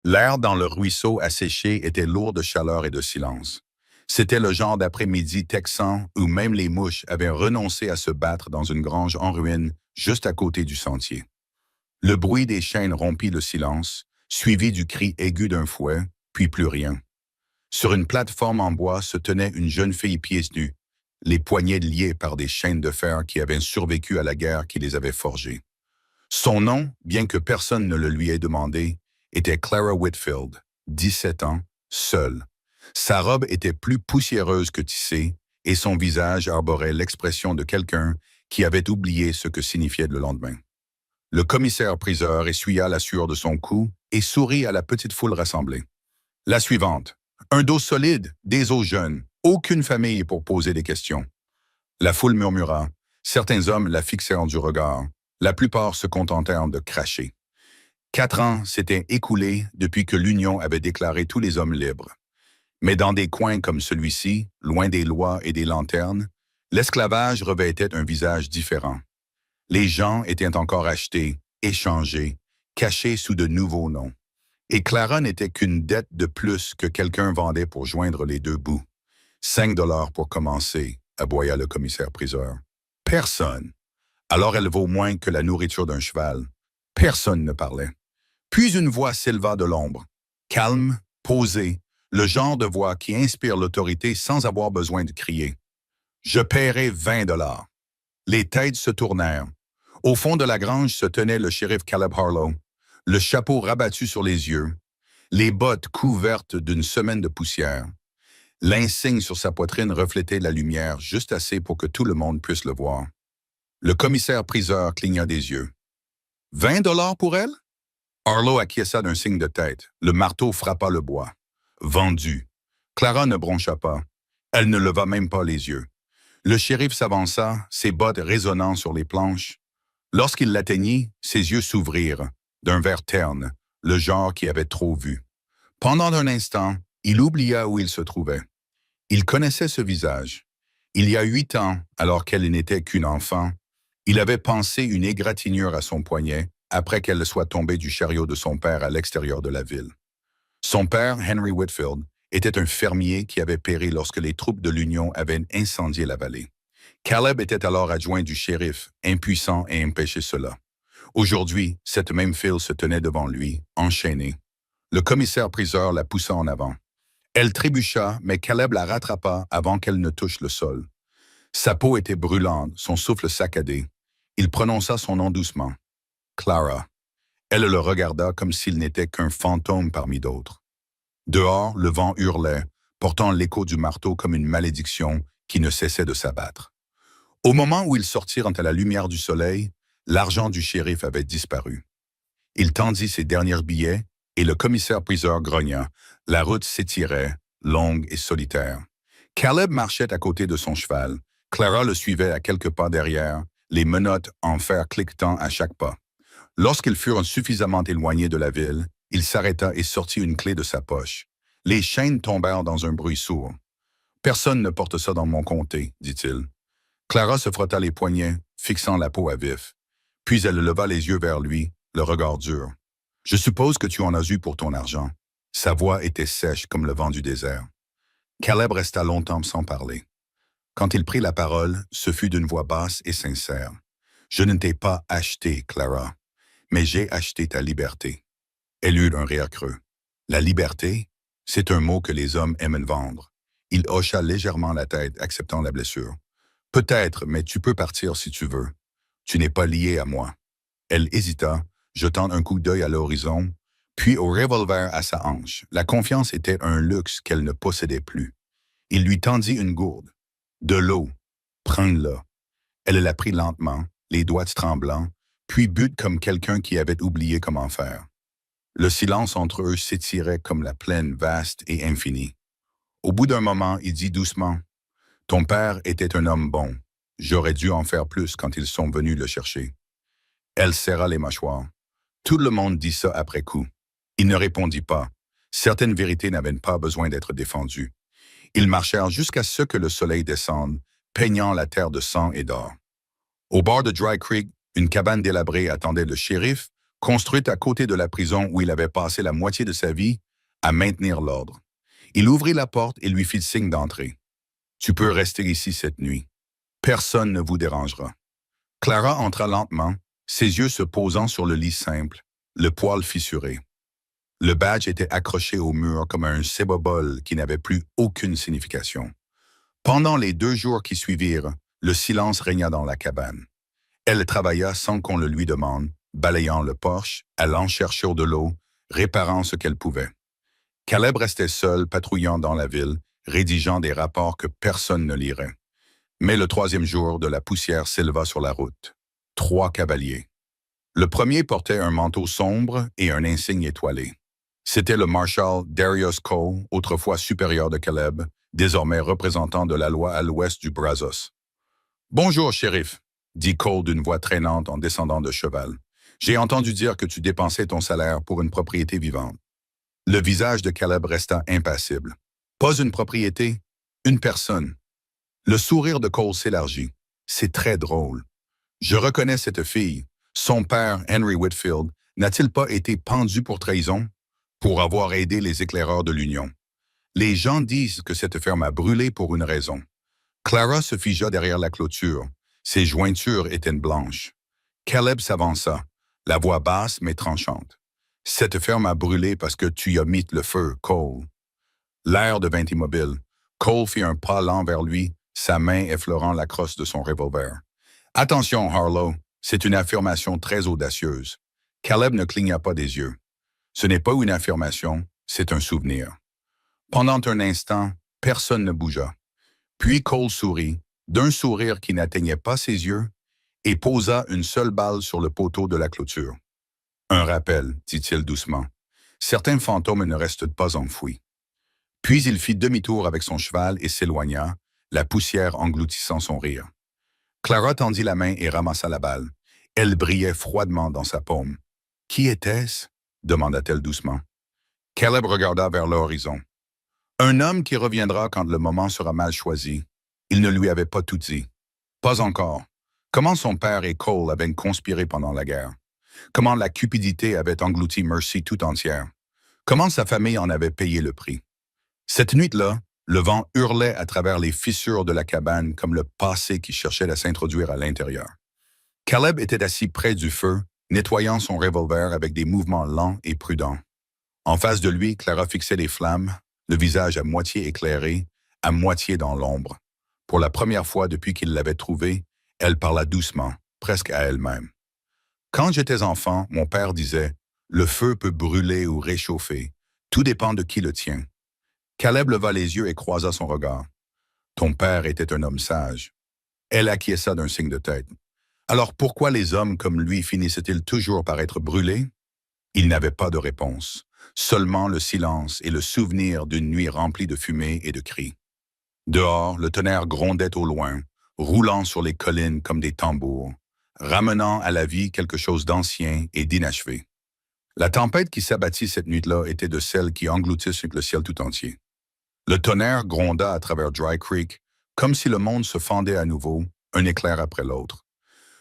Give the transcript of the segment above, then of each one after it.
L'air dans le ruisseau asséché était lourd de chaleur et de silence. C'était le genre d'après-midi texan où même les mouches avaient renoncé à se battre dans une grange en ruine juste à côté du sentier. Le bruit des chaînes rompit le silence, suivi du cri aigu d'un fouet, puis plus rien. Sur une plateforme en bois se tenait une jeune fille pieds nus, les poignets liés par des chaînes de fer qui avaient survécu à la guerre qui les avait forgées. Son nom, bien que personne ne le lui ait demandé, était Clara Whitfield, 17 ans, seule. Sa robe était plus poussiéreuse que tissée et son visage arborait l'expression de quelqu'un qui avait oublié ce que signifiait le lendemain. Le commissaire-priseur essuya la sueur de son cou et sourit à la petite foule rassemblée. La suivante. Un dos solide, des os jeunes, aucune famille pour poser des questions. La foule murmura. Certains hommes la fixèrent du regard. La plupart se contentèrent de cracher. 4 ans s'étaient écoulés depuis que l'Union avait déclaré tous les hommes libres. Mais dans des coins comme celui-ci, loin des lois et des lanternes, l'esclavage revêtait un visage différent. Les gens étaient encore achetés, échangés, cachés sous de nouveaux noms. Et Clara n'était qu'une dette de plus que quelqu'un vendait pour joindre les deux bouts. 5 $ pour commencer, aboya le commissaire-priseur. Personne. Alors elle vaut moins que la nourriture d'un cheval. Personne ne parlait. Puis une voix s'éleva de l'ombre. Calme, posée, le genre de voix qui inspire l'autorité sans avoir besoin de crier. Je paierai 20 $. Les têtes se tournèrent. Au fond de la grange se tenait le shérif Caleb Harlow, le chapeau rabattu sur les yeux, les bottes couvertes d'une semaine de poussière. L'insigne sur sa poitrine reflétait la lumière juste assez pour que tout le monde puisse le voir. Le commissaire-priseur cligna des yeux. 20 $ pour elle? Harlow acquiesça d'un signe de tête. Le marteau frappa le bois. Vendu. Clara ne broncha pas. Elle ne leva même pas les yeux. Le shérif s'avança, ses bottes résonnant sur les planches. Lorsqu'il l'atteignit, ses yeux s'ouvrirent, d'un vert terne, le genre qui avait trop vu. Pendant un instant, il oublia où il se trouvait. Il connaissait ce visage. Il y a 8 ans, alors qu'elle n'était qu'une enfant, il avait pensé une égratignure à son poignet après qu'elle soit tombée du chariot de son père à l'extérieur de la ville. Son père, Henry Whitfield, était un fermier qui avait péri lorsque les troupes de l'Union avaient incendié la vallée. Caleb était alors adjoint du shérif, impuissant à empêcher cela. Aujourd'hui, cette même fille se tenait devant lui, enchaînée. Le commissaire-priseur la poussa en avant. Elle trébucha, mais Caleb la rattrapa avant qu'elle ne touche le sol. Sa peau était brûlante, son souffle saccadé. Il prononça son nom doucement. Clara. Elle le regarda comme s'il n'était qu'un fantôme parmi d'autres. Dehors, le vent hurlait, portant l'écho du marteau comme une malédiction qui ne cessait de s'abattre. Au moment où ils sortirent à la lumière du soleil, l'argent du shérif avait disparu. Il tendit ses derniers billets et le commissaire-priseur grogna. La route s'étirait, longue et solitaire. Caleb marchait à côté de son cheval. Clara le suivait à quelques pas derrière, les menottes en fer cliquetant à chaque pas. Lorsqu'ils furent suffisamment éloignés de la ville, il s'arrêta et sortit une clé de sa poche. Les chaînes tombèrent dans un bruit sourd. « Personne ne porte ça dans mon comté, dit-il. » Clara se frotta les poignets, fixant la peau à vif. Puis elle leva les yeux vers lui, le regard dur. « Je suppose que tu en as eu pour ton argent. » Sa voix était sèche comme le vent du désert. Caleb resta longtemps sans parler. Quand il prit la parole, ce fut d'une voix basse et sincère. « Je ne t'ai pas acheté, Clara, mais j'ai acheté ta liberté. » Elle eut un rire creux. « La liberté, c'est un mot que les hommes aiment vendre. » Il hocha légèrement la tête, acceptant la blessure. « Peut-être, mais tu peux partir si tu veux. Tu n'es pas lié à moi. » Elle hésita, jetant un coup d'œil à l'horizon, puis au revolver à sa hanche. La confiance était un luxe qu'elle ne possédait plus. Il lui tendit une gourde. « De l'eau. Prends-la. » Elle la prit lentement, les doigts tremblants, puis but comme quelqu'un qui avait oublié comment faire. Le silence entre eux s'étirait comme la plaine vaste et infinie. Au bout d'un moment, il dit doucement, « Ton père était un homme bon. J'aurais dû en faire plus quand ils sont venus le chercher. » Elle serra les mâchoires. Tout le monde dit ça après coup. Il ne répondit pas. Certaines vérités n'avaient pas besoin d'être défendues. Ils marchèrent jusqu'à ce que le soleil descende, peignant la terre de sang et d'or. Au bord de Dry Creek, une cabane délabrée attendait le shérif, construite à côté de la prison où il avait passé la moitié de sa vie à maintenir l'ordre. Il ouvrit la porte et lui fit signe d'entrer. « Tu peux rester ici cette nuit. Personne ne vous dérangera. » Clara entra lentement, ses yeux se posant sur le lit simple, le poil fissuré. Le badge était accroché au mur comme un cébobole qui n'avait plus aucune signification. Pendant les 2 jours qui suivirent, le silence régna dans la cabane. Elle travailla sans qu'on le lui demande, balayant le porche, allant chercher de l'eau, réparant ce qu'elle pouvait. Caleb restait seul, patrouillant dans la ville, rédigeant des rapports que personne ne lirait. Mais le 3e jour, de la poussière s'éleva sur la route. 3 cavaliers. Le premier portait un manteau sombre et un insigne étoilé. C'était le marshal Darius Cole, autrefois supérieur de Caleb, désormais représentant de la loi à l'ouest du Brazos. « Bonjour, shérif, » dit Cole d'une voix traînante en descendant de cheval. « J'ai entendu dire que tu dépensais ton salaire pour une propriété vivante. » Le visage de Caleb resta impassible. « Pas une propriété, une personne. » Le sourire de Cole s'élargit. « C'est très drôle. Je reconnais cette fille. Son père, Henry Whitfield, n'a-t-il pas été pendu pour trahison? Pour avoir aidé les éclaireurs de l'Union. Les gens disent que cette ferme a brûlé pour une raison. » Clara se figea derrière la clôture. Ses jointures étaient blanches. Caleb s'avança, la voix basse mais tranchante. « Cette ferme a brûlé parce que tu y as mis le feu, Cole. » L'air devint immobile. Cole fit un pas lent vers lui, sa main effleurant la crosse de son revolver. « Attention, Harlow, c'est une affirmation très audacieuse. » Caleb ne cligna pas des yeux. « Ce n'est pas une affirmation, c'est un souvenir. » Pendant un instant, personne ne bougea. Puis Cole sourit, d'un sourire qui n'atteignait pas ses yeux, et posa une seule balle sur le poteau de la clôture. « Un rappel, » dit-il doucement. « Certains fantômes ne restent pas enfouis. » Puis il fit demi-tour avec son cheval et s'éloigna, la poussière engloutissant son rire. Clara tendit la main et ramassa la balle. Elle brillait froidement dans sa paume. « Qui était-ce » demanda-t-elle doucement. Caleb regarda vers l'horizon. « Un homme qui reviendra quand le moment sera mal choisi. » Il ne lui avait pas tout dit. Pas encore. Comment son père et Cole avaient conspiré pendant la guerre. Comment la cupidité avait englouti Mercy tout entière. Comment sa famille en avait payé le prix. Cette nuit-là, le vent hurlait à travers les fissures de la cabane comme le passé qui cherchait à s'introduire à l'intérieur. Caleb était assis près du feu, nettoyant son revolver avec des mouvements lents et prudents. En face de lui, Clara fixait les flammes, le visage à moitié éclairé, à moitié dans l'ombre. Pour la première fois depuis qu'il l'avait trouvée, elle parla doucement, presque à elle-même. « Quand j'étais enfant, mon père disait « Le feu peut brûler ou réchauffer. Tout dépend de qui le tient. » Caleb leva les yeux et croisa son regard. « Ton père était un homme sage. » Elle acquiesça d'un signe de tête. « Alors pourquoi les hommes comme lui finissaient-ils toujours par être brûlés? » Il n'avait pas de réponse, seulement le silence et le souvenir d'une nuit remplie de fumée et de cris. Dehors, le tonnerre grondait au loin, roulant sur les collines comme des tambours, ramenant à la vie quelque chose d'ancien et d'inachevé. La tempête qui s'abattit cette nuit-là était de celles qui engloutissent le ciel tout entier. Le tonnerre gronda à travers Dry Creek, comme si le monde se fendait à nouveau, un éclair après l'autre.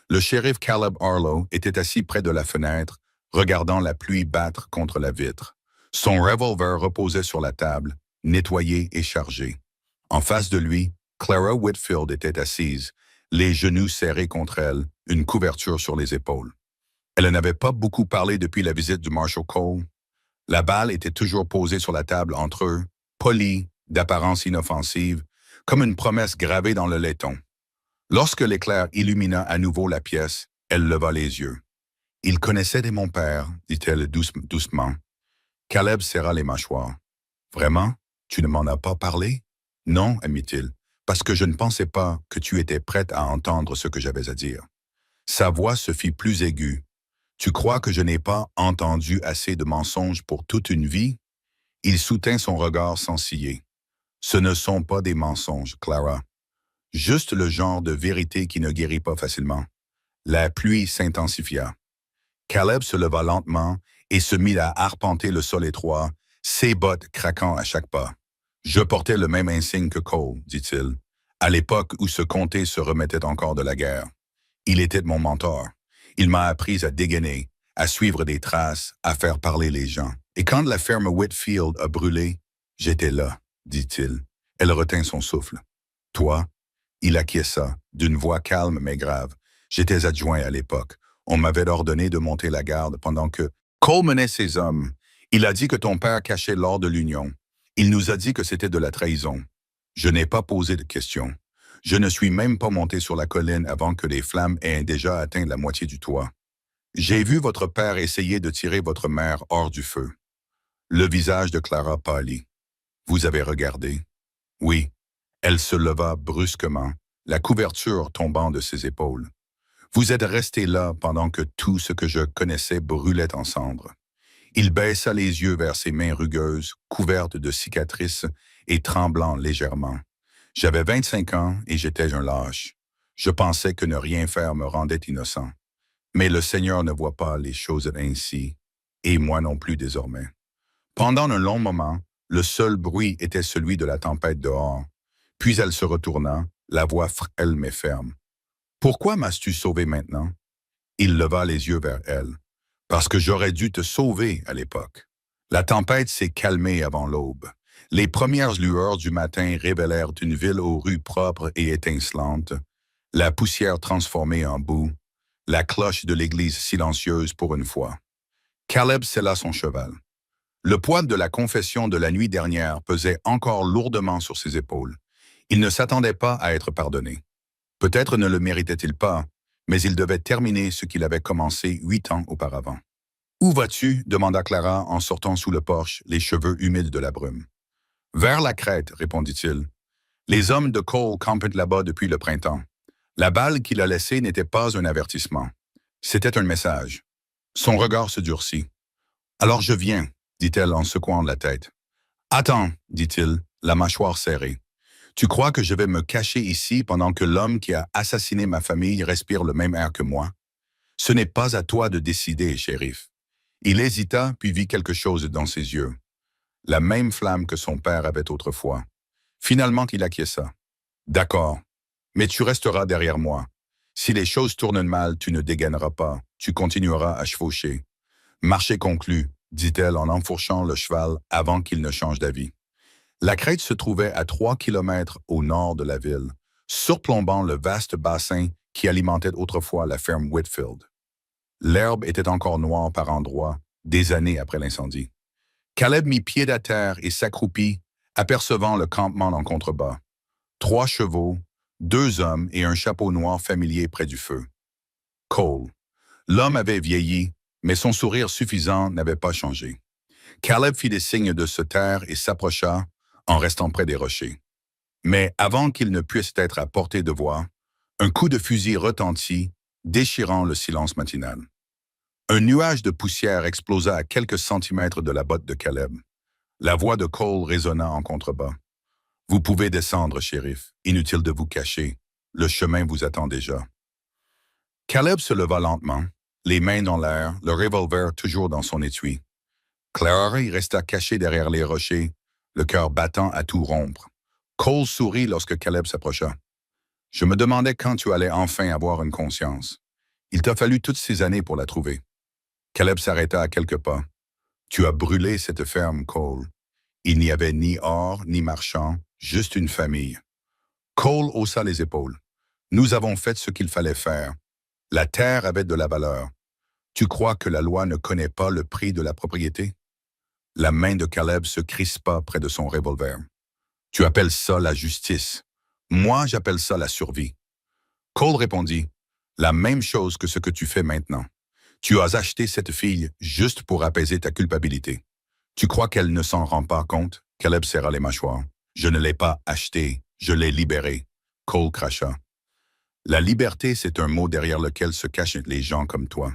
Le shérif Caleb Harlow était assis près de la fenêtre, regardant la pluie battre contre la vitre. Son revolver reposait sur la table, nettoyé et chargé. En face de lui, Clara Whitfield était assise, les genoux serrés contre elle, une couverture sur les épaules. Elle n'avait pas beaucoup parlé depuis la visite du Marshal Cole. La balle était toujours posée sur la table entre eux, polie, d'apparence inoffensive, comme une promesse gravée dans le laiton. Lorsque l'éclair illumina à nouveau la pièce, elle leva les yeux. « Il connaissait mon père, dit-elle doucement. Caleb serra les mâchoires. « Vraiment? Tu ne m'en as pas parlé? » « Non, admit-il, parce que je ne pensais pas que tu étais prête à entendre ce que j'avais à dire. » Sa voix se fit plus aiguë. « Tu crois que je n'ai pas entendu assez de mensonges pour toute une vie? » Il soutint son regard sans ciller. « Ce ne sont pas des mensonges, Clara. Juste le genre de vérité qui ne guérit pas facilement. » La pluie s'intensifia. Caleb se leva lentement et se mit à arpenter le sol étroit, ses bottes craquant à chaque pas. « Je portais le même insigne que Cole, dit-il, à l'époque où ce comté se remettait encore de la guerre. Il était mon mentor. Il m'a appris à dégainer, à suivre des traces, à faire parler les gens. Et quand la ferme Whitfield a brûlé, j'étais là, dit-il. Elle retint son souffle. Toi? Il acquiesça, d'une voix calme mais grave. J'étais adjoint à l'époque. On m'avait ordonné de monter la garde pendant que Cole menait ses hommes. Il a dit que ton père cachait l'or de l'Union. Il nous a dit que c'était de la trahison. Je n'ai pas posé de questions. Je ne suis même pas monté sur la colline avant que les flammes aient déjà atteint la moitié du toit. J'ai vu votre père essayer de tirer votre mère hors du feu. Le visage de Clara pâlit. Vous avez regardé? Oui. Elle se leva brusquement, la couverture tombant de ses épaules. Vous êtes resté là pendant que tout ce que je connaissais brûlait en cendres. Il baissa les yeux vers ses mains rugueuses, couvertes de cicatrices et tremblant légèrement. J'avais 25 ans et j'étais un lâche. Je pensais que ne rien faire me rendait innocent. Mais le Seigneur ne voit pas les choses ainsi, et moi non plus désormais. Pendant un long moment, le seul bruit était celui de la tempête dehors. Puis elle se retourna, la voix frêle mais ferme. « Pourquoi m'as-tu sauvé maintenant? » Il leva les yeux vers elle. « Parce que j'aurais dû te sauver à l'époque. » La tempête s'est calmée avant l'aube. Les premières lueurs du matin révélèrent une ville aux rues propres et étincelantes, la poussière transformée en boue, la cloche de l'église silencieuse pour une fois. Caleb sella son cheval. Le poids de la confession de la nuit dernière pesait encore lourdement sur ses épaules. Il ne s'attendait pas à être pardonné. Peut-être ne le méritait-il pas, mais il devait terminer ce qu'il avait commencé 8 ans auparavant. « Où vas-tu? » demanda Clara en sortant sous le porche, les cheveux humides de la brume. « Vers la crête, répondit-il. Les hommes de Cole campent là-bas depuis le printemps. La balle qu'il a laissée n'était pas un avertissement. C'était un message. » Son regard se durcit. « Alors je viens, » dit-elle en secouant la tête. « Attends, » dit-il, la mâchoire serrée. « Tu crois que je vais me cacher ici pendant que l'homme qui a assassiné ma famille respire le même air que moi? Ce n'est pas à toi de décider, shérif. » Il hésita, puis vit quelque chose dans ses yeux. La même flamme que son père avait autrefois. Finalement, il acquiesça. « D'accord, mais tu resteras derrière moi. Si les choses tournent mal, tu ne dégaineras pas, tu continueras à chevaucher. »« Marché conclu, » dit-elle en enfourchant le cheval avant qu'il ne change d'avis. La crête se trouvait à 3 kilomètres au nord de la ville, surplombant le vaste bassin qui alimentait autrefois la ferme Whitfield. L'herbe était encore noire par endroits, des années après l'incendie. Caleb mit pied à terre et s'accroupit, apercevant le campement en contrebas. 3 chevaux, 2 hommes et un chapeau noir familier près du feu. Cole. L'homme avait vieilli, mais son sourire suffisant n'avait pas changé. Caleb fit des signes de se taire et s'approcha, en restant près des rochers. Mais avant qu'il ne puisse être à portée de voix, un coup de fusil retentit, déchirant le silence matinal. Un nuage de poussière explosa à quelques centimètres de la botte de Caleb. La voix de Cole résonna en contrebas. « Vous pouvez descendre, shérif. Inutile de vous cacher. Le chemin vous attend déjà. » Caleb se leva lentement, les mains dans l'air, le revolver toujours dans son étui. Clara y resta cachée derrière les rochers, le cœur battant à tout rompre. Cole sourit lorsque Caleb s'approcha. « Je me demandais quand tu allais enfin avoir une conscience. Il t'a fallu toutes ces années pour la trouver. » Caleb s'arrêta à quelques pas. « Tu as brûlé cette ferme, Cole. Il n'y avait ni or, ni marchand, juste une famille. » Cole haussa les épaules. « Nous avons fait ce qu'il fallait faire. La terre avait de la valeur. Tu crois que la loi ne connaît pas le prix de la propriété? » La main de Caleb se crispa près de son revolver. « Tu appelles ça la justice. Moi, j'appelle ça la survie. » Cole répondit, « La même chose que ce que tu fais maintenant. Tu as acheté cette fille juste pour apaiser ta culpabilité. Tu crois qu'elle ne s'en rend pas compte? » Caleb serra les mâchoires. « Je ne l'ai pas achetée, je l'ai libérée. » Cole cracha. « La liberté, c'est un mot derrière lequel se cachent les gens comme toi. »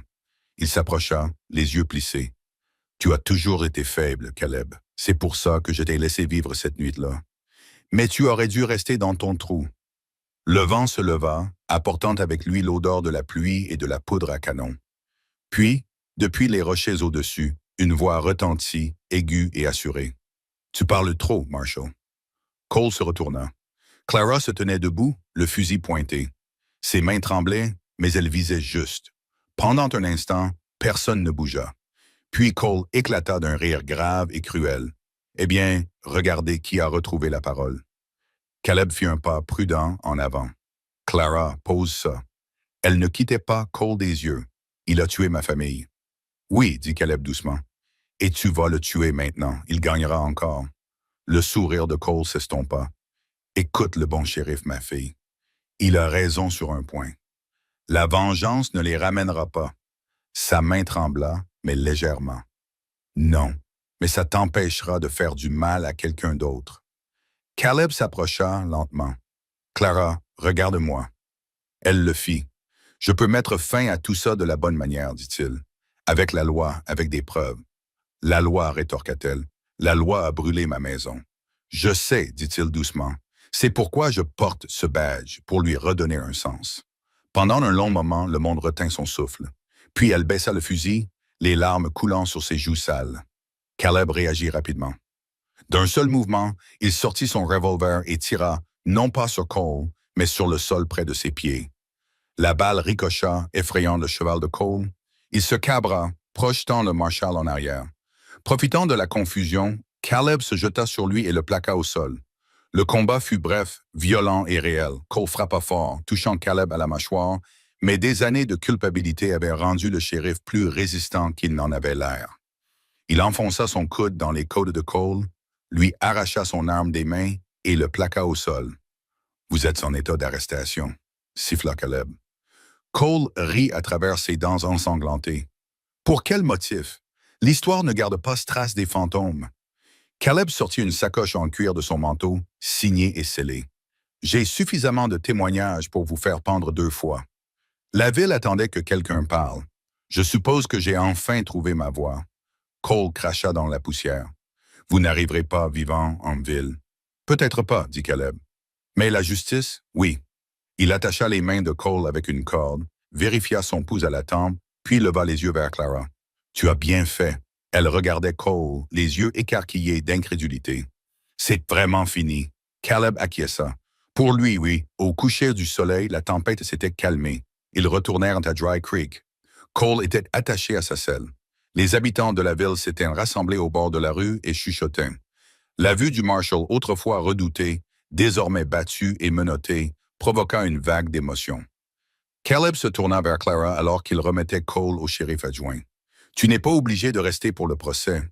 Il s'approcha, les yeux plissés. « Tu as toujours été faible, Caleb. C'est pour ça que je t'ai laissé vivre cette nuit-là. Mais tu aurais dû rester dans ton trou. » Le vent se leva, apportant avec lui l'odeur de la pluie et de la poudre à canon. Puis, depuis les rochers au-dessus, une voix retentit, aiguë et assurée. « Tu parles trop, Marshall. » Cole se retourna. Clara se tenait debout, le fusil pointé. Ses mains tremblaient, mais elle visait juste. Pendant un instant, Personne ne bougea. Puis Cole éclata d'un rire grave et cruel. Eh bien, regardez qui a retrouvé la parole. Caleb fit un pas prudent en avant. Clara, pose ça. Elle ne quittait pas Cole des yeux. Il a tué ma famille. Oui, dit Caleb doucement. Et tu vas le tuer maintenant. Il gagnera encore. Le sourire de Cole s'estompa. Écoute le bon shérif, ma fille. Il a raison sur un point. La vengeance ne les ramènera pas. Sa main trembla, mais légèrement. Non, mais ça t'empêchera de faire du mal à quelqu'un d'autre. Caleb s'approcha lentement. Clara, regarde-moi. Elle le fit. Je peux mettre fin à tout ça de la bonne manière, dit-il. Avec la loi, avec des preuves. La loi, rétorqua-t-elle. La loi a brûlé ma maison. Je sais, dit-il doucement. C'est pourquoi je porte ce badge, pour lui redonner un sens. Pendant un long moment, le monde retint son souffle. Puis elle baissa le fusil, les larmes coulant sur ses joues sales. Caleb réagit rapidement. D'un seul mouvement, il sortit son revolver et tira, non pas sur Cole, mais sur le sol près de ses pieds. La balle ricocha, effrayant le cheval de Cole. Il se cabra, projetant le marshal en arrière. Profitant de la confusion, Caleb se jeta sur lui et le plaqua au sol. Le combat fut bref, violent et réel. Cole frappa fort, touchant Caleb à la mâchoire, mais des années de culpabilité avaient rendu le shérif plus résistant qu'il n'en avait l'air. Il enfonça son coude dans les côtes de Cole, lui arracha son arme des mains et le plaqua au sol. « Vous êtes en état d'arrestation », siffla Caleb. Cole rit à travers ses dents ensanglantées. Pour quel motif? L'histoire ne garde pas trace des fantômes. Caleb sortit une sacoche en cuir de son manteau, signée et scellée. J'ai suffisamment de témoignages pour vous faire pendre 2 fois. La ville attendait que quelqu'un parle. Je suppose que j'ai enfin trouvé ma voie. Cole cracha dans la poussière. Vous n'arriverez pas vivant en ville. Peut-être pas, dit Caleb. Mais la justice, oui. Il attacha les mains de Cole avec une corde, vérifia son pouls à la tempe, puis leva les yeux vers Clara. Tu as bien fait. Elle regardait Cole, les yeux écarquillés d'incrédulité. C'est vraiment fini. Caleb acquiesça. Pour lui, oui. Au coucher du soleil, la tempête s'était calmée. Ils retournèrent à Dry Creek. Cole était attaché à sa selle. Les habitants de la ville s'étaient rassemblés au bord de la rue et chuchotaient. La vue du marshal, autrefois redouté, désormais battu et menotté, provoqua une vague d'émotion. Caleb se tourna vers Clara alors qu'il remettait Cole au shérif adjoint. « Tu n'es pas obligé de rester pour le procès. »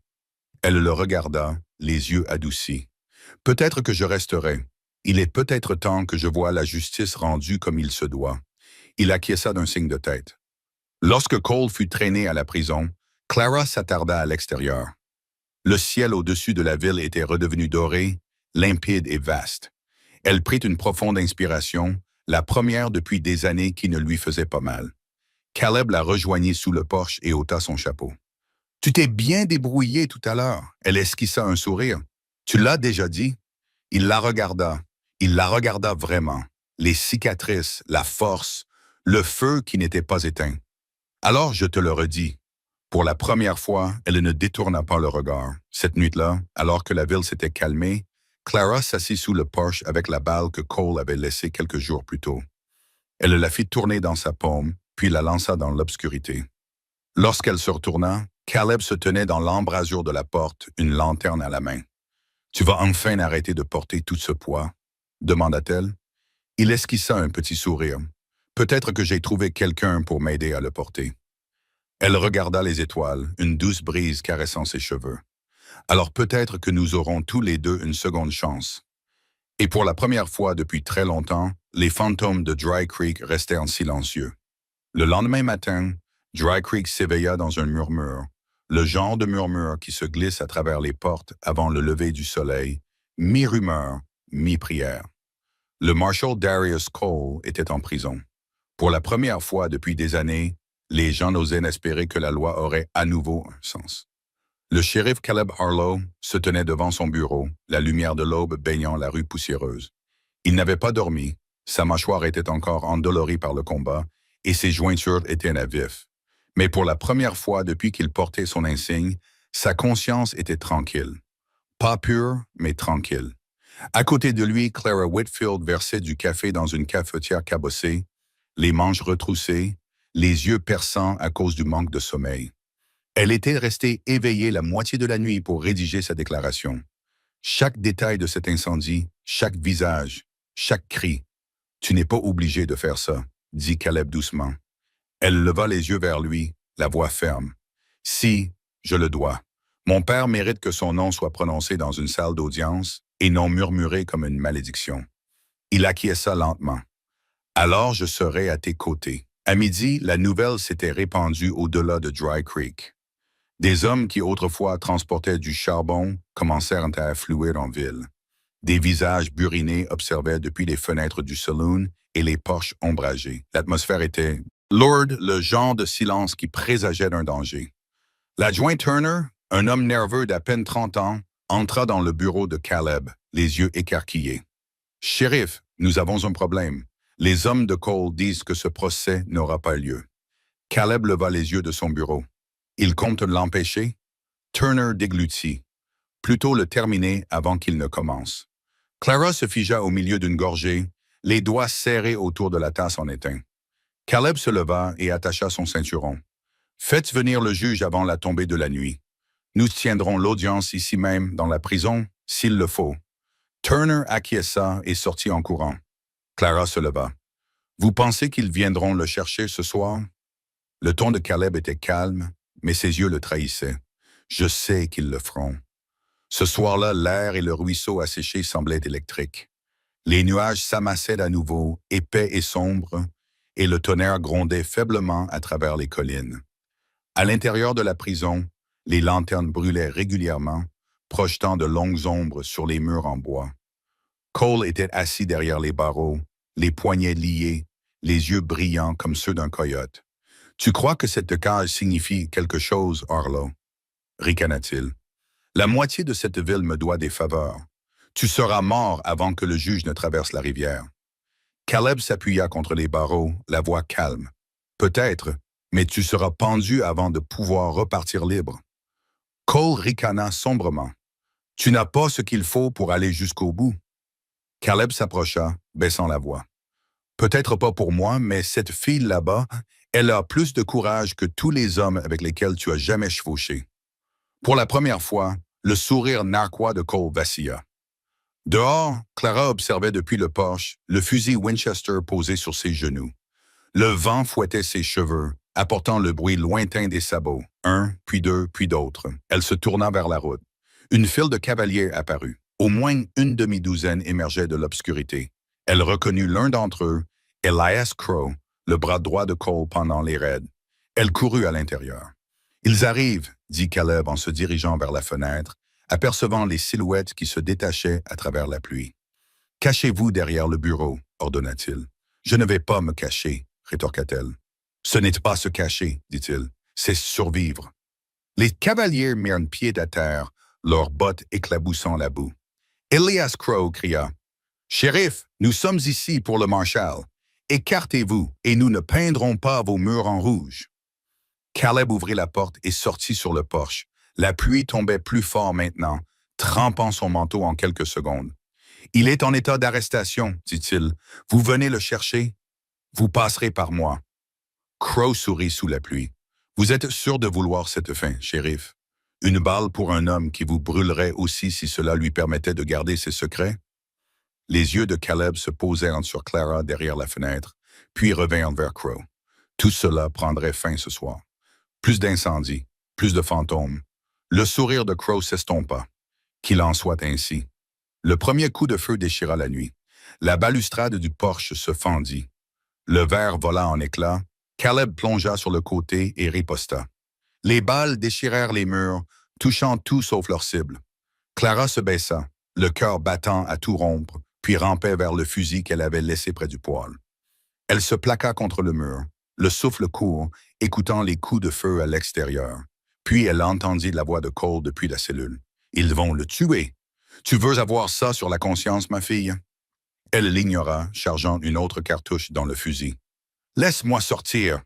Elle le regarda, les yeux adoucis. « Peut-être que je resterai. Il est peut-être temps que je voie la justice rendue comme il se doit. » Il acquiesça d'un signe de tête. Lorsque Cole fut traîné à la prison, Clara s'attarda à l'extérieur. Le ciel au-dessus de la ville était redevenu doré, limpide et vaste. Elle prit une profonde inspiration, la première depuis des années qui ne lui faisait pas mal. Caleb la rejoignit sous le porche et ôta son chapeau. « Tu t'es bien débrouillé tout à l'heure. » Elle esquissa un sourire. « Tu l'as déjà dit. » Il la regarda. Il la regarda vraiment. Les cicatrices, la force, le feu qui n'était pas éteint. « Alors je te le redis. » Pour la première fois, elle ne détourna pas le regard. Cette nuit-là, alors que la ville s'était calmée, Clara s'assit sous le porche avec la balle que Cole avait laissée quelques jours plus tôt. Elle la fit tourner dans sa paume, puis la lança dans l'obscurité. Lorsqu'elle se retourna, Caleb se tenait dans l'embrasure de la porte, une lanterne à la main. « Tu vas enfin arrêter de porter tout ce poids ?» demanda-t-elle. Il esquissa un petit sourire. « Peut-être que j'ai trouvé quelqu'un pour m'aider à le porter. » Elle regarda les étoiles, une douce brise caressant ses cheveux. « Alors peut-être que nous aurons tous les deux une seconde chance. » Et pour la première fois depuis très longtemps, les fantômes de Dry Creek restèrent silencieux. Le lendemain matin, Dry Creek s'éveilla dans un murmure, le genre de murmure qui se glisse à travers les portes avant le lever du soleil, mi-rumeur, mi-prière. Le marshal Darius Cole était en prison. Pour la première fois depuis des années, les gens n'osaient espérer que la loi aurait à nouveau un sens. Le shérif Caleb Harlow se tenait devant son bureau, la lumière de l'aube baignant la rue poussiéreuse. Il n'avait pas dormi, sa mâchoire était encore endolorie par le combat et ses jointures étaient à vif. Mais pour la première fois depuis qu'il portait son insigne, sa conscience était tranquille. Pas pure, mais tranquille. À côté de lui, Clara Whitfield versait du café dans une cafetière cabossée, les manches retroussées, les yeux perçants à cause du manque de sommeil. Elle était restée éveillée la moitié de la nuit pour rédiger sa déclaration. Chaque détail de cet incendie, chaque visage, chaque cri. « Tu n'es pas obligé de faire ça », dit Caleb doucement. Elle leva les yeux vers lui, la voix ferme. « Si, je le dois. Mon père mérite que son nom soit prononcé dans une salle d'audience et non murmuré comme une malédiction. » Il acquiesça lentement. « Alors je serai à tes côtés. » À midi, la nouvelle s'était répandue au-delà de Dry Creek. Des hommes qui autrefois transportaient du charbon commencèrent à affluer en ville. Des visages burinés observaient depuis les fenêtres du saloon et les porches ombragées. L'atmosphère était lourde, le genre de silence qui présageait d'un danger. L'adjoint Turner, un homme nerveux d'à peine 30 ans, entra dans le bureau de Caleb, les yeux écarquillés. « Shérif, nous avons un problème. Les hommes de Cole disent que ce procès n'aura pas lieu. » Caleb leva les yeux de son bureau. « Ils comptent l'empêcher? » Turner déglutit. « Plutôt le terminer avant qu'il ne commence. » Clara se figea au milieu d'une gorgée, les doigts serrés autour de la tasse en étain. Caleb se leva et attacha son ceinturon. « Faites venir le juge avant la tombée de la nuit. Nous tiendrons l'audience ici même, dans la prison, s'il le faut. » Turner acquiesça et sortit en courant. Clara se leva. « Vous pensez qu'ils viendront le chercher ce soir? » Le ton de Caleb était calme, mais ses yeux le trahissaient. « Je sais qu'ils le feront. » Ce soir-là, l'air et le ruisseau asséché semblaient électriques. Les nuages s'amassaient à nouveau, épais et sombres, et le tonnerre grondait faiblement à travers les collines. À l'intérieur de la prison, les lanternes brûlaient régulièrement, projetant de longues ombres sur les murs en bois. Cole était assis derrière les barreaux, les poignets liés, les yeux brillants comme ceux d'un coyote. « Tu crois que cette cage signifie quelque chose, Harlow? » ricana-t-il. « La moitié de cette ville me doit des faveurs. Tu seras mort avant que le juge ne traverse la rivière. » Caleb s'appuya contre les barreaux, la voix calme. « Peut-être, mais tu seras pendu avant de pouvoir repartir libre. » Cole ricana sombrement. « Tu n'as pas ce qu'il faut pour aller jusqu'au bout. » Caleb s'approcha, baissant la voix. « Peut-être pas pour moi, mais cette fille là-bas, elle a plus de courage que tous les hommes avec lesquels tu as jamais chevauché. » Pour la première fois, le sourire narquois de Cole vacilla. Dehors, Clara observait depuis le porche le fusil Winchester posé sur ses genoux. Le vent fouettait ses cheveux, apportant le bruit lointain des sabots, un, puis deux, puis d'autres. Elle se tourna vers la route. Une file de cavaliers apparut. Au moins une demi-douzaine émergeait de l'obscurité. Elle reconnut l'un d'entre eux, Elias Crow, le bras droit de Cole pendant les raids. Elle courut à l'intérieur. « Ils arrivent », dit Caleb en se dirigeant vers la fenêtre, apercevant les silhouettes qui se détachaient à travers la pluie. « Cachez-vous derrière le bureau », ordonna-t-il. « Je ne vais pas me cacher », rétorqua-t-elle. « Ce n'est pas se cacher, dit-il, c'est survivre. » Les cavaliers mirent pied à terre, leurs bottes éclaboussant la boue. Elias Crow cria « Shérif, nous sommes ici pour le marshal. Écartez-vous et nous ne peindrons pas vos murs en rouge. » Caleb ouvrit la porte et sortit sur le porche. La pluie tombait plus fort maintenant, trempant son manteau en quelques secondes. « Il est en état d'arrestation, dit-il. Vous venez le chercher? Vous passerez par moi. » Crow sourit sous la pluie. « Vous êtes sûr de vouloir cette fin, shérif? Une balle pour un homme qui vous brûlerait aussi si cela lui permettait de garder ses secrets? » Les yeux de Caleb se posèrent sur Clara derrière la fenêtre, puis revinrent vers Crow. Tout cela prendrait fin ce soir. Plus d'incendies, plus de fantômes. Le sourire de Crow s'estompa. Qu'il en soit ainsi. Le premier coup de feu déchira la nuit. La balustrade du porche se fendit. Le verre vola en éclats. Caleb plongea sur le côté et riposta. Les balles déchirèrent les murs, touchant tout sauf leur cible. Clara se baissa, le cœur battant à tout rompre, puis rampait vers le fusil qu'elle avait laissé près du poêle. Elle se plaqua contre le mur, le souffle court, écoutant les coups de feu à l'extérieur. Puis elle entendit la voix de Cole depuis la cellule. « Ils vont le tuer. Tu veux avoir ça sur la conscience, ma fille? » Elle l'ignora, chargeant une autre cartouche dans le fusil. « Laisse-moi sortir !»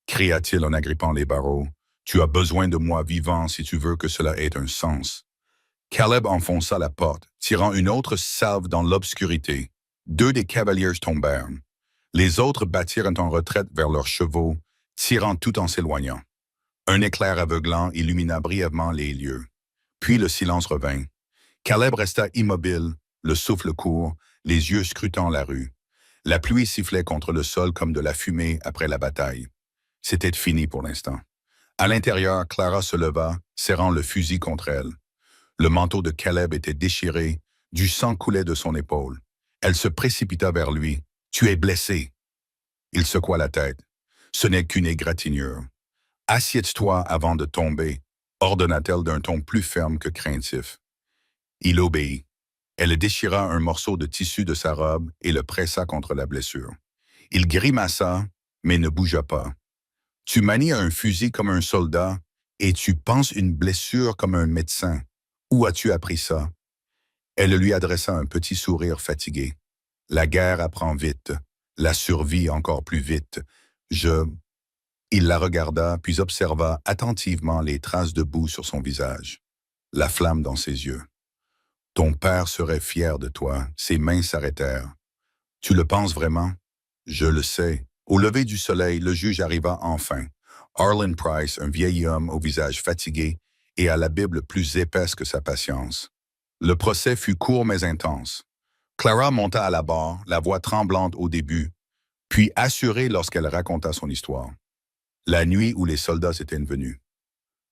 cria-t-il en agrippant les barreaux. « Tu as besoin de moi vivant si tu veux que cela ait un sens. » Caleb enfonça la porte, tirant une autre salve dans l'obscurité. 2 des cavaliers tombèrent. Les autres battirent en retraite vers leurs chevaux, tirant tout en s'éloignant. Un éclair aveuglant illumina brièvement les lieux. Puis le silence revint. Caleb resta immobile, le souffle court, les yeux scrutant la rue. La pluie sifflait contre le sol comme de la fumée après la bataille. C'était fini pour l'instant. À l'intérieur, Clara se leva, serrant le fusil contre elle. Le manteau de Caleb était déchiré, du sang coulait de son épaule. Elle se précipita vers lui. « Tu es blessé. » Il secoua la tête. « Ce n'est qu'une égratignure. »« Assieds-toi avant de tomber, » ordonna-t-elle d'un ton plus ferme que craintif. Il obéit. Elle déchira un morceau de tissu de sa robe et le pressa contre la blessure. Il grimaça, mais ne bougea pas. « Tu manies un fusil comme un soldat et tu penses une blessure comme un médecin. Où as-tu appris ça? » Elle lui adressa un petit sourire fatigué. « La guerre apprend vite, la survie encore plus vite. Il la regarda, puis observa attentivement les traces de boue sur son visage, la flamme dans ses yeux. « Ton père serait fier de toi. » Ses mains s'arrêtèrent. « Tu le penses vraiment? »« Je le sais. » Au lever du soleil, le juge arriva enfin. Arlen Price, un vieil homme au visage fatigué et à la Bible plus épaisse que sa patience. Le procès fut court mais intense. Clara monta à la barre, la voix tremblante au début, puis assurée lorsqu'elle raconta son histoire. La nuit où les soldats étaient venus.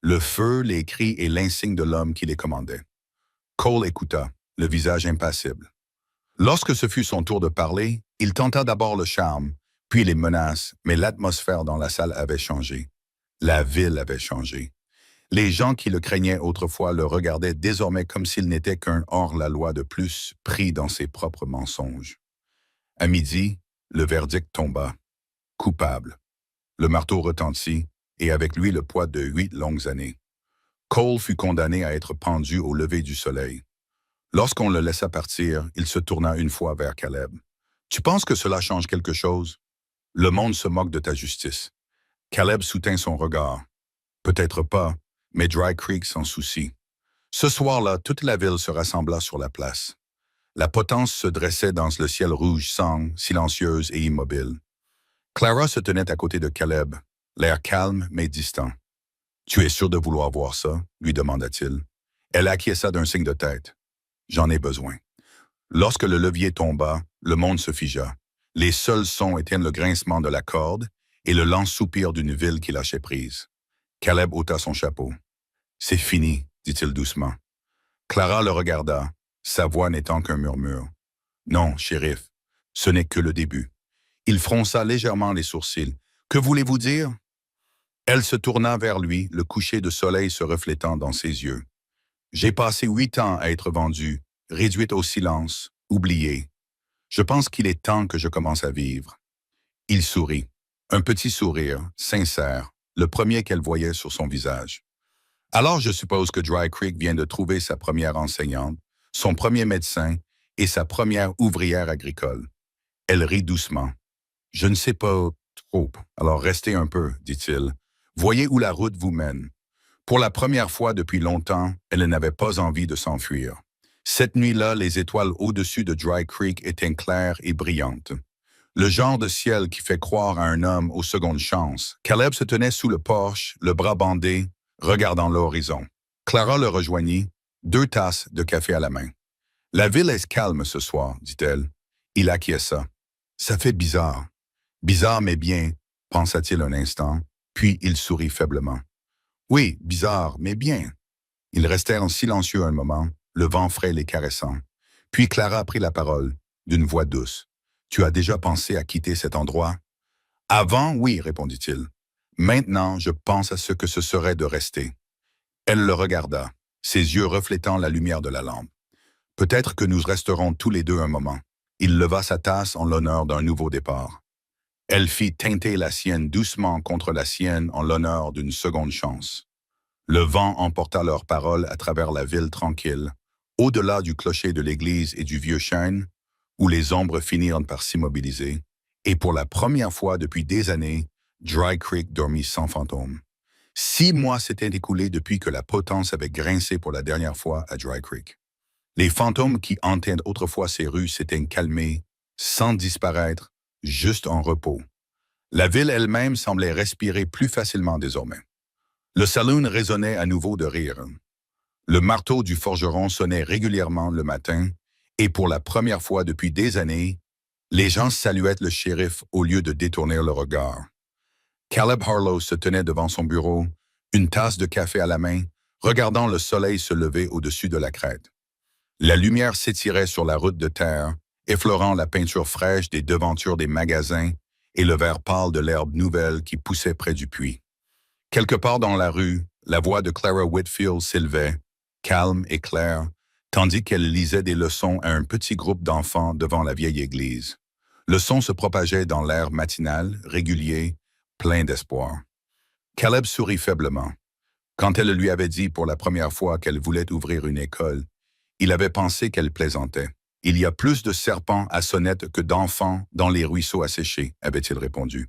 Le feu, les cris et l'insigne de l'homme qui les commandait. Cole écouta, le visage impassible. Lorsque ce fut son tour de parler, il tenta d'abord le charme, puis les menaces, mais l'atmosphère dans la salle avait changé. La ville avait changé. Les gens qui le craignaient autrefois le regardaient désormais comme s'il n'était qu'un hors-la-loi de plus, pris dans ses propres mensonges. À midi, le verdict tomba. Coupable. Le marteau retentit, et avec lui le poids de 8 longues années. Cole fut condamné à être pendu au lever du soleil. Lorsqu'on le laissa partir, il se tourna une fois vers Caleb. « Tu penses que cela change quelque chose? Le monde se moque de ta justice. » Caleb soutint son regard. « Peut-être pas, mais Dry Creek s'en soucie. » Ce soir-là, toute la ville se rassembla sur la place. La potence se dressait dans le ciel rouge sang, silencieuse et immobile. Clara se tenait à côté de Caleb, l'air calme mais distant. « Tu es sûr de vouloir voir ça? » lui demanda-t-il. Elle acquiesça d'un signe de tête. « J'en ai besoin. » Lorsque le levier tomba, le monde se figea. Les seuls sons étaient le grincement de la corde et le lent soupir d'une ville qui lâchait prise. Caleb ôta son chapeau. « C'est fini, » dit-il doucement. Clara le regarda, sa voix n'étant qu'un murmure. « Non, shérif, ce n'est que le début. » Il fronça légèrement les sourcils. « Que voulez-vous dire? » Elle se tourna vers lui, le coucher de soleil se reflétant dans ses yeux. « J'ai passé 8 ans à être vendue, réduite au silence, oubliée. Je pense qu'il est temps que je commence à vivre. » Il sourit. Un petit sourire, sincère, le premier qu'elle voyait sur son visage. « Alors je suppose que Dry Creek vient de trouver sa première enseignante, son premier médecin et sa première ouvrière agricole. » Elle rit doucement. « Je ne sais pas trop, alors restez un peu, dit-il. Voyez où la route vous mène. » Pour la première fois depuis longtemps, elle n'avait pas envie de s'enfuir. Cette nuit-là, les étoiles au-dessus de Dry Creek étaient claires et brillantes. Le genre de ciel qui fait croire à un homme aux secondes chances. Caleb se tenait sous le porche, le bras bandé, regardant l'horizon. Clara le rejoignit, 2 tasses de café à la main. « La ville est calme ce soir, dit-elle. Il acquiesça. « Ça fait bizarre. » « Bizarre mais bien, pensa-t-il un instant, puis il sourit faiblement. « Oui, bizarre mais bien. » Ils restèrent silencieux un moment, le vent frais les caressant. Puis Clara prit la parole, d'une voix douce. « Tu as déjà pensé à quitter cet endroit? »« Avant, oui, répondit-il. Maintenant, je pense à ce que ce serait de rester. » Elle le regarda, ses yeux reflétant la lumière de la lampe. « Peut-être que nous resterons tous les deux un moment. » Il leva sa tasse en l'honneur d'un nouveau départ. Elle fit teinter la sienne doucement contre la sienne en l'honneur d'une seconde chance. Le vent emporta leurs paroles à travers la ville tranquille, au-delà du clocher de l'église et du vieux chêne, où les ombres finirent par s'immobiliser, et pour la première fois depuis des années, Dry Creek dormit sans fantôme. 6 mois s'étaient écoulés depuis que la potence avait grincé pour la dernière fois à Dry Creek. Les fantômes qui hantaient autrefois ces rues s'étaient calmés, sans disparaître, juste en repos. La ville elle-même semblait respirer plus facilement désormais. Le saloon résonnait à nouveau de rire. Le marteau du forgeron sonnait régulièrement le matin, et pour la première fois depuis des années, les gens saluaient le shérif au lieu de détourner le regard. Caleb Harlow se tenait devant son bureau, une tasse de café à la main, regardant le soleil se lever au-dessus de la crête. La lumière s'étirait sur la route de terre, effleurant la peinture fraîche des devantures des magasins et le vert pâle de l'herbe nouvelle qui poussait près du puits. Quelque part dans la rue, la voix de Clara Whitfield s'élevait, calme et claire, tandis qu'elle lisait des leçons à un petit groupe d'enfants devant la vieille église. Le son se propageait dans l'air matinal, régulier, plein d'espoir. Caleb sourit faiblement. Quand elle lui avait dit pour la première fois qu'elle voulait ouvrir une école, il avait pensé qu'elle plaisantait. « Il y a plus de serpents à sonnette que d'enfants dans les ruisseaux asséchés », avait-il répondu.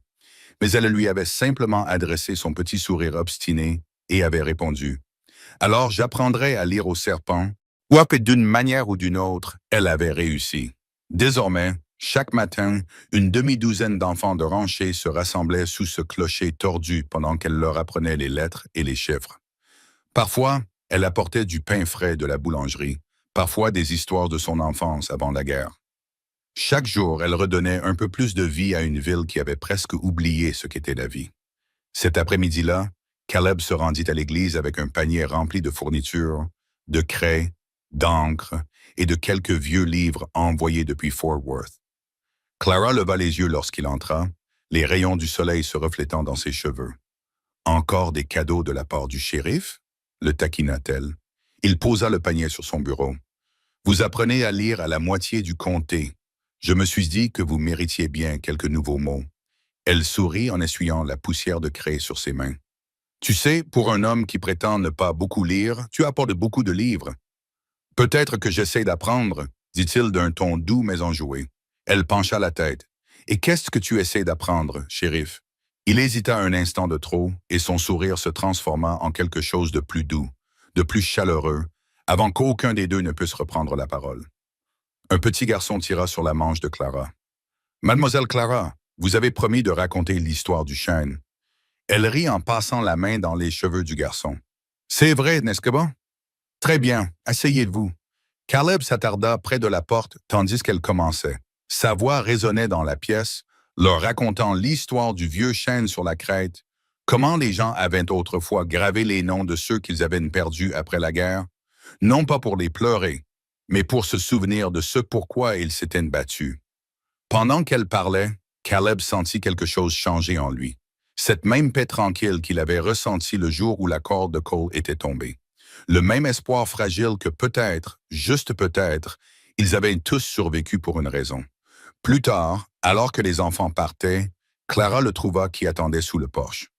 Mais elle lui avait simplement adressé son petit sourire obstiné et avait répondu « Alors j'apprendrai à lire aux serpents », ou que d'une manière ou d'une autre, elle avait réussi. Désormais, chaque matin, une demi-douzaine d'enfants de rancher se rassemblaient sous ce clocher tordu pendant qu'elle leur apprenait les lettres et les chiffres. Parfois, elle apportait du pain frais de la boulangerie, parfois des histoires de son enfance avant la guerre. Chaque jour, elle redonnait un peu plus de vie à une ville qui avait presque oublié ce qu'était la vie. Cet après-midi-là, Caleb se rendit à l'église avec un panier rempli de fournitures, de craies, d'encre et de quelques vieux livres envoyés depuis Fort Worth. Clara leva les yeux lorsqu'il entra, les rayons du soleil se reflétant dans ses cheveux. « Encore des cadeaux de la part du shérif ?» le taquina-t-elle. Il posa le panier sur son bureau. « Vous apprenez à lire à la moitié du comté. Je me suis dit que vous méritiez bien quelques nouveaux mots. » Elle sourit en essuyant la poussière de craie sur ses mains. « Tu sais, pour un homme qui prétend ne pas beaucoup lire, tu apportes beaucoup de livres. »« Peut-être que j'essaie d'apprendre, » dit-il d'un ton doux mais enjoué. Elle pencha la tête. « Et qu'est-ce que tu essaies d'apprendre, shérif ?» Il hésita un instant de trop, et son sourire se transforma en quelque chose de plus doux, de plus chaleureux, avant qu'aucun des deux ne puisse reprendre la parole. Un petit garçon tira sur la manche de Clara. « Mademoiselle Clara, vous avez promis de raconter l'histoire du chêne. » Elle rit en passant la main dans les cheveux du garçon. « C'est vrai, n'est-ce pas? »« Très bien, asseyez-vous. » Caleb s'attarda près de la porte tandis qu'elle commençait. Sa voix résonnait dans la pièce, leur racontant l'histoire du vieux chêne sur la crête, comment les gens avaient autrefois gravé les noms de ceux qu'ils avaient perdus après la guerre, non pas pour les pleurer, mais pour se souvenir de ce pourquoi ils s'étaient battus. Pendant qu'elle parlait, Caleb sentit quelque chose changer en lui. Cette même paix tranquille qu'il avait ressentie le jour où la corde de Cole était tombée. Le même espoir fragile que peut-être, juste peut-être, ils avaient tous survécu pour une raison. Plus tard, alors que les enfants partaient, Clara le trouva qui attendait sous le porche.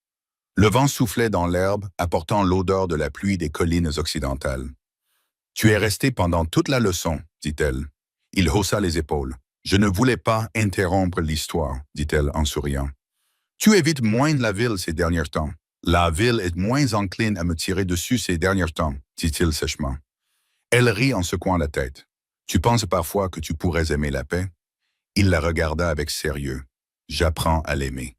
Le vent soufflait dans l'herbe, apportant l'odeur de la pluie des collines occidentales. « Tu es resté pendant toute la leçon, » dit-elle. Il haussa les épaules. « Je ne voulais pas interrompre l'histoire, » dit-elle en souriant. « Tu évites moins de la ville ces derniers temps. La ville est moins encline à me tirer dessus ces derniers temps, » dit-il sèchement. Elle rit en secouant la tête. « Tu penses parfois que tu pourrais aimer la paix? » Il la regarda avec sérieux. « J'apprends à l'aimer. »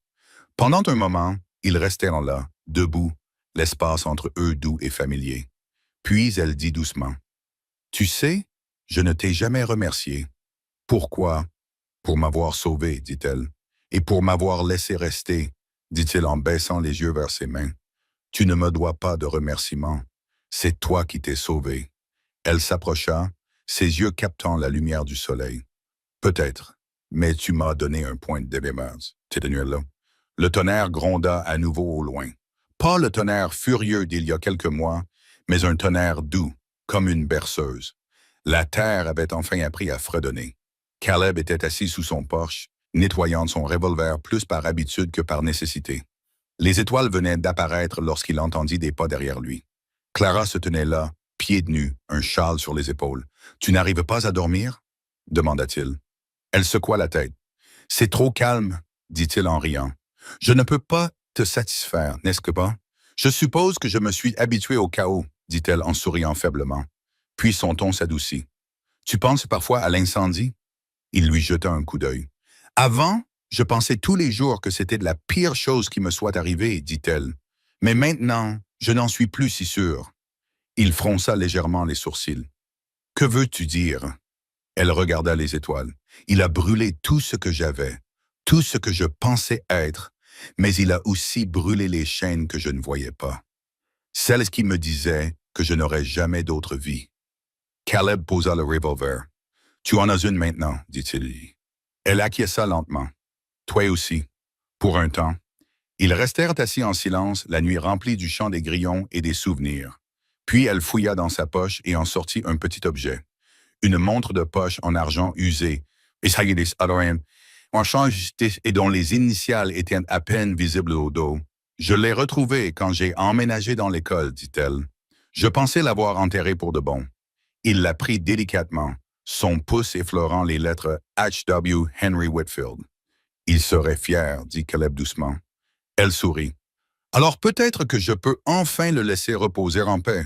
Pendant un moment, ils restèrent là, debout, l'espace entre eux doux et familier. Puis elle dit doucement. « Tu sais, je ne t'ai jamais remercié. »« Pourquoi? »« Pour m'avoir sauvé, » dit-elle. « Et pour m'avoir laissé rester, » dit-il en baissant les yeux vers ses mains. « Tu ne me dois pas de remerciements. C'est toi qui t'es sauvé. » Elle s'approcha, ses yeux captant la lumière du soleil. « Peut-être, mais tu m'as donné un point d'émergence, cette nuit-là. » Le tonnerre gronda à nouveau au loin. Pas le tonnerre furieux d'il y a quelques mois, mais un tonnerre doux, comme une berceuse. La terre avait enfin appris à fredonner. Caleb était assis sous son porche, nettoyant son revolver plus par habitude que par nécessité. Les étoiles venaient d'apparaître lorsqu'il entendit des pas derrière lui. Clara se tenait là, pieds nus, un châle sur les épaules. « Tu n'arrives pas à dormir ?» demanda-t-il. Elle secoua la tête. « C'est trop calme, » dit-il en riant. « Je ne peux pas te satisfaire, n'est-ce pas? Je suppose que je me suis habitué au chaos, » dit-elle en souriant faiblement. Puis son ton s'adoucit. « Tu penses parfois à l'incendie? » Il lui jeta un coup d'œil. « Avant, Je pensais tous les jours que c'était de la pire chose qui me soit arrivée, dit-elle. Mais maintenant, je n'en suis plus si sûr. Il fronça légèrement les sourcils. Que veux-tu dire? Elle regarda les étoiles. Il a brûlé tout ce que j'avais, tout ce que je pensais être, mais il a aussi brûlé les chaînes que je ne voyais pas. Celles qui me disaient que je n'aurais jamais d'autre vie. Caleb posa le revolver. Tu en as une maintenant, dit-il. Elle acquiesça lentement. Toi aussi. Pour un temps. Ils restèrent assis en silence, la nuit remplie du chant des grillons et des souvenirs. Puis elle fouilla dans sa poche et en sortit un petit objet. Une montre de poche en argent usée, en change et dont les initiales étaient à peine visibles au dos. Je l'ai retrouvée quand j'ai emménagé dans l'école, dit-elle. Je pensais l'avoir enterrée pour de bon. Il la prit délicatement, son pouce effleurant les lettres H.W. Henry Whitfield. Il serait fier, dit Caleb doucement. Elle sourit. Alors peut-être que je peux enfin le laisser reposer en paix.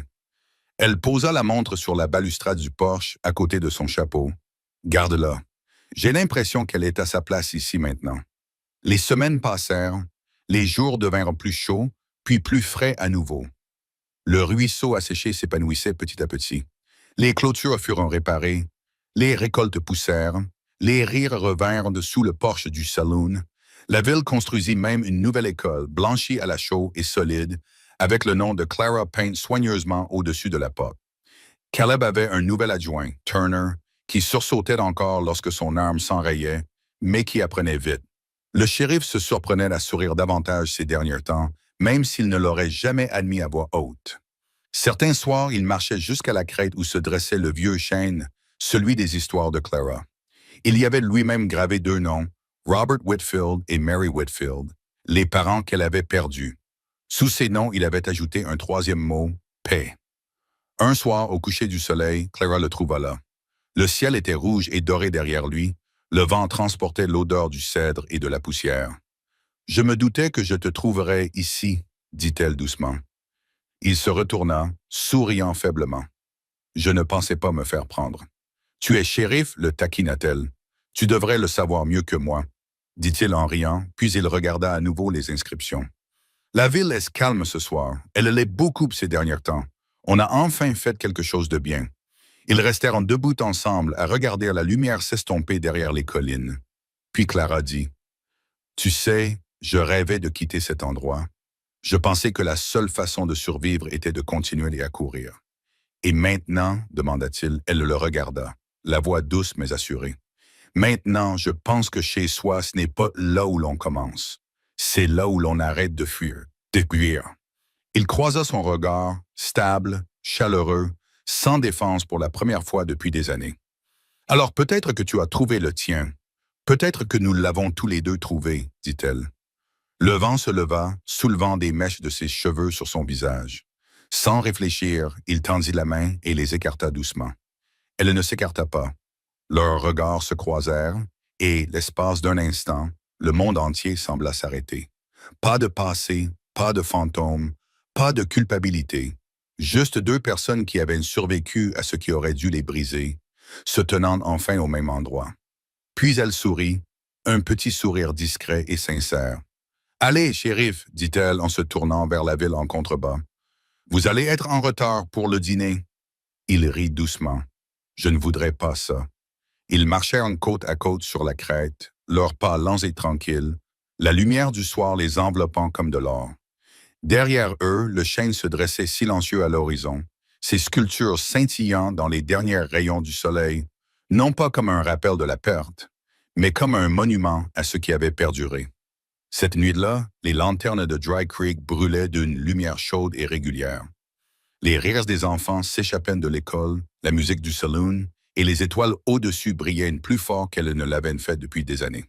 Elle posa la montre sur la balustrade du porche à côté de son chapeau. Garde-la. J'ai l'impression qu'elle est à sa place ici maintenant. Les semaines passèrent, les jours devinrent plus chauds, puis plus frais à nouveau. Le ruisseau asséché s'épanouissait petit à petit. Les clôtures furent réparées, les récoltes poussèrent, les rires revinrent dessous le porche du saloon. La ville construisit même une nouvelle école, blanchie à la chaux et solide, avec le nom de Clara peint soigneusement au-dessus de la porte. Caleb avait un nouvel adjoint, Turner, qui sursautait encore lorsque son arme s'enrayait, mais qui apprenait vite. Le shérif se surprenait à sourire davantage ces derniers temps, même s'il ne l'aurait jamais admis à voix haute. Certains soirs, il marchait jusqu'à la crête où se dressait le vieux chêne, celui des histoires de Clara. Il y avait lui-même gravé 2 noms, Robert Whitfield et Mary Whitfield, les parents qu'elle avait perdus. Sous ces noms, il avait ajouté un 3e mot, paix. Un soir, au coucher du soleil, Clara le trouva là. Le ciel était rouge et doré derrière lui, le vent transportait l'odeur du cèdre et de la poussière. « Je me doutais que je te trouverais ici, » dit-elle doucement. Il se retourna, souriant faiblement. « Je ne pensais pas me faire prendre. »« Tu es shérif, le taquina-t-elle. Tu devrais le savoir mieux que moi, » dit-il en riant, puis il regarda à nouveau les inscriptions. « La ville est calme ce soir. Elle l'est beaucoup ces derniers temps. On a enfin fait quelque chose de bien. » Ils restèrent debout ensemble à regarder la lumière s'estomper derrière les collines. Puis Clara dit, « Tu sais, je rêvais de quitter cet endroit. Je pensais que la seule façon de survivre était de continuer à courir. » « Et maintenant, demanda-t-il, elle le regarda, la voix douce mais assurée. « Maintenant, je pense que chez soi, ce n'est pas là où l'on commence. C'est là où l'on arrête de fuir, de fuir. » Il croisa son regard, stable, chaleureux, sans défense pour la première fois depuis des années. « Alors peut-être que tu as trouvé le tien. Peut-être que nous l'avons tous les deux trouvé, dit-elle. Le vent se leva, soulevant des mèches de ses cheveux sur son visage. Sans réfléchir, il tendit la main et les écarta doucement. Elle ne s'écarta pas. Leurs regards se croisèrent et, l'espace d'un instant, le monde entier sembla s'arrêter. Pas de passé, pas de fantôme, pas de culpabilité. Juste 2 personnes qui avaient survécu à ce qui aurait dû les briser, se tenant enfin au même endroit. Puis elle sourit, un petit sourire discret et sincère. « Allez, shérif, dit-elle en se tournant vers la ville en contrebas. Vous allez être en retard pour le dîner. » Il rit doucement. « Je ne voudrais pas ça. » Ils marchèrent côte à côte sur la crête, leurs pas lents et tranquilles, la lumière du soir les enveloppant comme de l'or. Derrière eux, le chêne se dressait silencieux à l'horizon, ses sculptures scintillant dans les derniers rayons du soleil, non pas comme un rappel de la perte, mais comme un monument à ce qui avait perduré. Cette nuit-là, les lanternes de Dry Creek brûlaient d'une lumière chaude et régulière. Les rires des enfants s'échappaient de l'école, la musique du saloon, et les étoiles au-dessus brillaient plus fort qu'elles ne l'avaient fait depuis des années.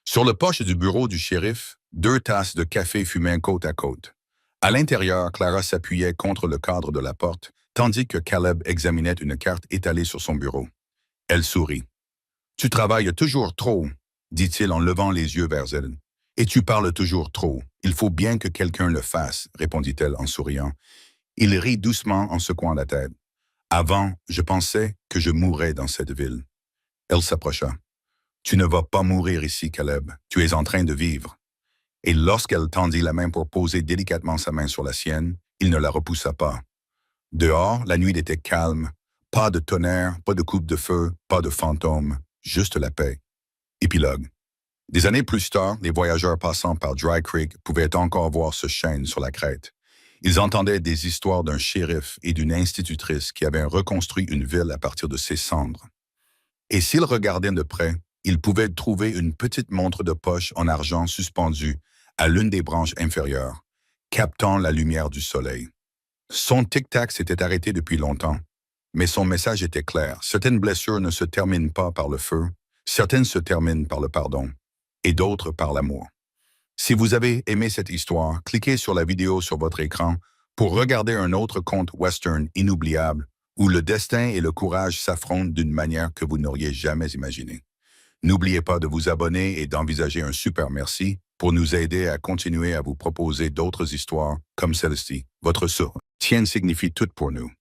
Sur le porche du bureau du shérif, 2 tasses de café fumaient côte à côte. À l'intérieur, Clara s'appuyait contre le cadre de la porte, tandis que Caleb examinait une carte étalée sur son bureau. Elle sourit. « Tu travailles toujours trop, » dit-il en levant les yeux vers elle. « Et tu parles toujours trop. Il faut bien que quelqu'un le fasse, » répondit-elle en souriant. Il rit doucement en secouant la tête. « Avant, je pensais que je mourrais dans cette ville. » Elle s'approcha. Tu ne vas pas mourir ici, Caleb. Tu es en train de vivre. » Et lorsqu'elle tendit la main pour poser délicatement sa main sur la sienne, il ne la repoussa pas. Dehors, la nuit était calme. Pas de tonnerre, pas de coupe de feu, pas de fantômes, juste la paix. Épilogue. Des années plus tard, les voyageurs passant par Dry Creek pouvaient encore voir ce chêne sur la crête. Ils entendaient des histoires d'un shérif et d'une institutrice qui avaient reconstruit une ville à partir de ses cendres. Et s'ils regardaient de près, ils pouvaient trouver une petite montre de poche en argent suspendue à l'une des branches inférieures, captant la lumière du soleil. Son tic-tac s'était arrêté depuis longtemps, mais son message était clair. Certaines blessures ne se terminent pas par le feu, certaines se terminent par le pardon, et d'autres par l'amour. Si vous avez aimé cette histoire, cliquez sur la vidéo sur votre écran pour regarder un autre conte western inoubliable où le destin et le courage s'affrontent d'une manière que vous n'auriez jamais imaginée. N'oubliez pas de vous abonner et d'envisager un super merci pour nous aider à continuer à vous proposer d'autres histoires comme celle-ci. Votre soutien signifie tout pour nous.